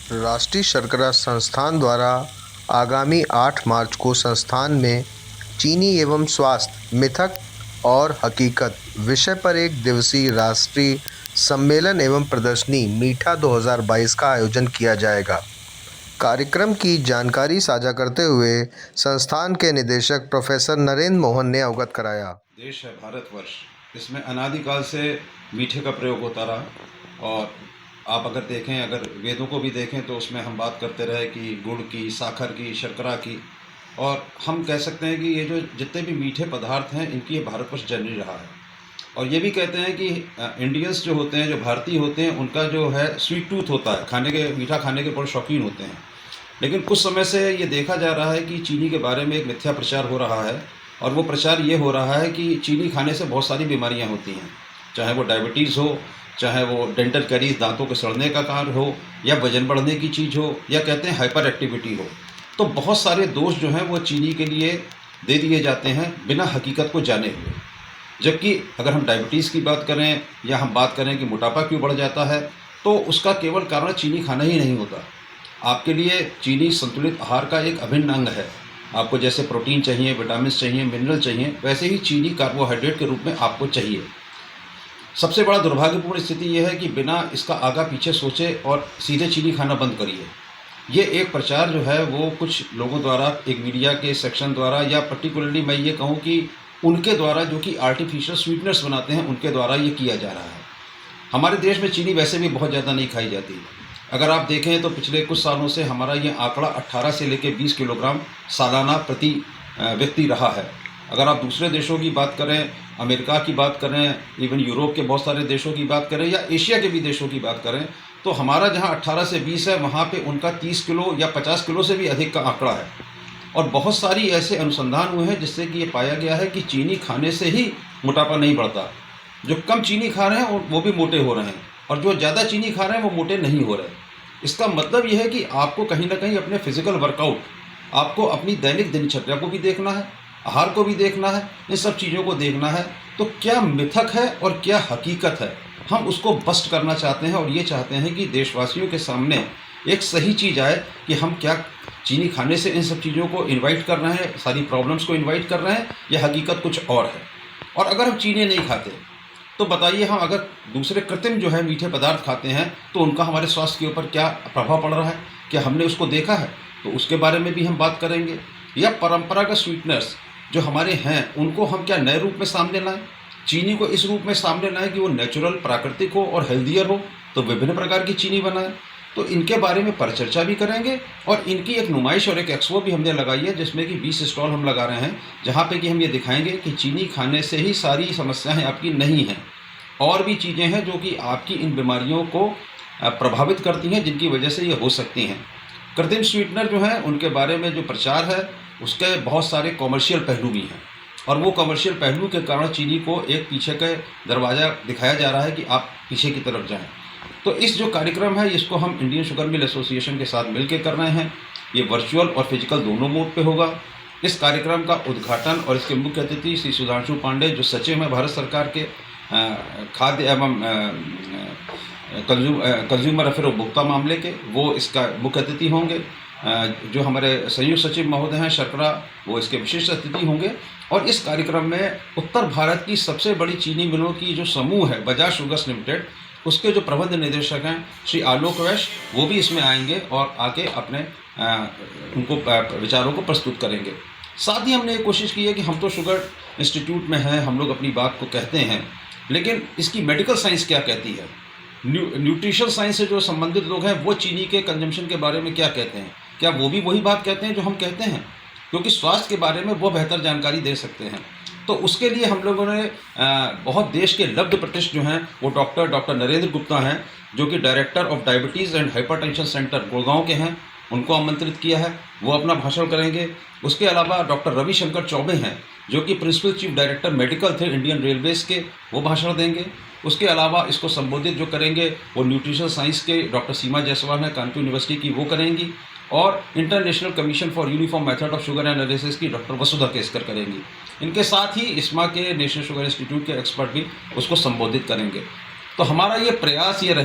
राष्ट्रीय शर्करा संस्थान द्वारा आगामी 8 मार्च को संस्थान में चीनी एवं स्वास्थ्य मिथक और हकीकत विषय पर एक दिवसीय राष्ट्रीय सम्मेलन एवं प्रदर्शनी मीठा 2022 का आयोजन किया जाएगा। कार्यक्रम की जानकारी साझा करते हुए संस्थान के निदेशक प्रोफेसर नरेंद्र मोहन ने अवगत कराया। देश है भारतवर्ष, इसमें अनादिकाल से मीठे का प्रयोग होता रहा। और आप अगर देखें, अगर वेदों को भी देखें तो उसमें हम बात करते रहे कि गुड़ की, साखर की, शर्करा की। और हम कह सकते हैं कि ये जो जितने भी मीठे पदार्थ हैं, इनकी ये भारतवर्ष जननी रहा है। और ये भी कहते हैं कि इंडियंस जो होते हैं, जो भारतीय होते हैं, उनका जो है स्वीट टूथ होता है, खाने के, मीठा खाने के बड़े शौकीन होते हैं। लेकिन कुछ समय से ये देखा जा रहा है कि चीनी के बारे में एक मिथ्या प्रचार हो रहा है। और वो प्रचार ये हो रहा है कि चीनी खाने से बहुत सारी बीमारियां होती हैं, चाहे वो डायबिटीज़ हो, चाहे वो डेंटल कैरीज, दांतों के सड़ने का कारण हो, या वजन बढ़ने की चीज़ हो, या कहते हैं हाइपर एक्टिविटी हो। तो बहुत सारे दोष जो हैं वो चीनी के लिए दे दिए जाते हैं बिना हकीकत को जाने हुए। जबकि अगर हम डायबिटीज़ की बात करें, या हम बात करें कि मोटापा क्यों बढ़ जाता है, तो उसका केवल कारण चीनी खाना ही नहीं होता। आपके लिए चीनी संतुलित आहार का एक अभिन्न अंग है। आपको जैसे प्रोटीन चाहिए, विटामिन चाहिए, मिनरल चाहिए, वैसे ही चीनी कार्बोहाइड्रेट के रूप में आपको चाहिए। सबसे बड़ा दुर्भाग्यपूर्ण स्थिति यह है कि बिना इसका आगा पीछे सोचे और सीधे चीनी खाना बंद करिए। ये एक प्रचार जो है वो कुछ लोगों द्वारा, एक मीडिया के सेक्शन द्वारा, या पर्टिकुलरली मैं ये कहूँ कि उनके द्वारा जो कि आर्टिफिशियल स्वीटनर्स बनाते हैं, उनके द्वारा ये किया जा रहा है। हमारे देश में चीनी वैसे भी बहुत ज़्यादा नहीं खाई जाती। अगर आप देखें तो पिछले कुछ सालों से हमारा ये आंकड़ा 18 से लेकर 20 किलोग्राम सालाना प्रति व्यक्ति रहा है। अगर आप दूसरे देशों की बात करें, अमेरिका की बात करें, इवन यूरोप के बहुत सारे देशों की बात करें, या एशिया के भी देशों की बात करें, तो हमारा जहां 18 से 20 है, वहां पे उनका 30 किलो या 50 किलो से भी अधिक का आंकड़ा है। और बहुत सारी ऐसे अनुसंधान हुए हैं जिससे कि ये पाया गया है कि चीनी खाने से ही मोटापा नहीं बढ़ता। जो कम चीनी खा रहे हैं वो भी मोटे हो रहे हैं, और जो ज़्यादा चीनी खा रहे हैं वो मोटे नहीं हो रहे। इसका मतलब यह है कि आपको कहीं ना कहीं अपने फिजिकल वर्कआउट, आपको अपनी दैनिक दिनचर्या को भी देखना है, आहार को भी देखना है, इन सब चीज़ों को देखना है। तो क्या मिथक है और क्या हकीकत है, हम उसको बस्ट करना चाहते हैं। और ये चाहते हैं कि देशवासियों के सामने एक सही चीज़ आए कि हम क्या चीनी खाने से इन सब चीज़ों को इनवाइट कर रहे हैं, सारी प्रॉब्लम्स को इनवाइट कर रहे हैं, या हकीकत कुछ और है। और अगर हम चीनी नहीं खाते तो बताइए, हम अगर दूसरे कृत्रिम जो है मीठे पदार्थ खाते हैं तो उनका हमारे स्वास्थ्य के ऊपर क्या प्रभाव पड़ रहा है, क्या हमने उसको देखा है? तो उसके बारे में भी हम बात करेंगे। या परंपरागत स्वीटनर्स जो हमारे हैं, उनको हम क्या नए रूप में सामने लाएं? चीनी को इस रूप में सामने लाएं कि वो नेचुरल, प्राकृतिक हो और हेल्दियर हो, तो विभिन्न प्रकार की चीनी बनाएं। तो इनके बारे में परिचर्चा भी करेंगे। और इनकी एक नुमाइश और एक एक्सपो भी हमने लगाई है, जिसमें कि 20 स्टॉल हम लगा रहे हैं, जहाँ पे कि हम ये दिखाएंगे कि चीनी खाने से ही सारी समस्याएं आपकी नहीं हैं। और भी चीज़ें हैं जो कि आपकी इन बीमारियों को प्रभावित करती हैं, जिनकी वजह से ये हो सकती हैं। कृत्रिम स्वीटनर जो हैं, उनके बारे में जो प्रचार है, उसके बहुत सारे कॉमर्शियल पहलू भी हैं। और वो कमर्शियल पहलू के कारण चीनी को एक पीछे का दरवाज़ा दिखाया जा रहा है कि आप पीछे की तरफ जाएं। तो इस जो कार्यक्रम है, इसको हम इंडियन शुगर मिल एसोसिएशन के साथ मिलकर कर रहे हैं। ये वर्चुअल और फिजिकल दोनों मोड पे होगा। इस कार्यक्रम का उद्घाटन और इसके मुख्य अतिथि श्री सुधांशु पांडे, जो सचिव हैं भारत सरकार के खाद्य एवं कंज्यूमर अफेयर उपभोक्ता मामले के, वो इसका मुख्य अतिथि होंगे। जो हमारे संयुक्त सचिव महोदय हैं शर्करा, वो इसके विशिष्ट अतिथि होंगे। और इस कार्यक्रम में उत्तर भारत की सबसे बड़ी चीनी मिलों की जो समूह है, बजाज शुगर्स लिमिटेड, उसके जो प्रबंध निदेशक हैं श्री आलोक वैश्य, वो भी इसमें आएंगे और आके अपने उनको विचारों को प्रस्तुत करेंगे। साथ ही हमने ये कोशिश की है कि हम तो शुगर इंस्टीट्यूट में हैं, हम लोग अपनी बात को कहते हैं, लेकिन इसकी मेडिकल साइंस क्या कहती है, न्यूट्रिशन साइंस से जो संबंधित लोग हैं, वो चीनी के कंजम्पशन के बारे में क्या कहते हैं, क्या वो भी वही बात कहते हैं जो हम कहते हैं? क्योंकि स्वास्थ्य के बारे में वो बेहतर जानकारी दे सकते हैं। तो उसके लिए हम लोगों ने बहुत देश के लब्ध प्रतिष्ठ जो हैं, वो डॉक्टर नरेंद्र गुप्ता हैं, जो कि director of diabetes and hypertension centre Gurgaon के हैं, उनको आमंत्रित किया है। वो अपना भाषण करेंगे। उसके अलावा डॉक्टर रविशंकर चौबे हैं, जो कि प्रिंसिपल चीफ डायरेक्टर मेडिकल थे इंडियन रेलवेज के, वो भाषण देंगे। उसके अलावा इसको संबोधित जो करेंगे वो न्यूट्रिशन साइंस के डॉक्टर सीमा जायसवाल हैं, कानपुर यूनिवर्सिटी की, वो करेंगी। और international commission for uniform method of sugar analysis की डॉक्टर वसुधा केसकर करेंगी। इनके साथ ही इस्मा के नेशनल शुगर इंस्टीट्यूट के एक्सपर्ट भी उसको संबोधित करेंगे। तो हमारा ये प्रयास ये रहे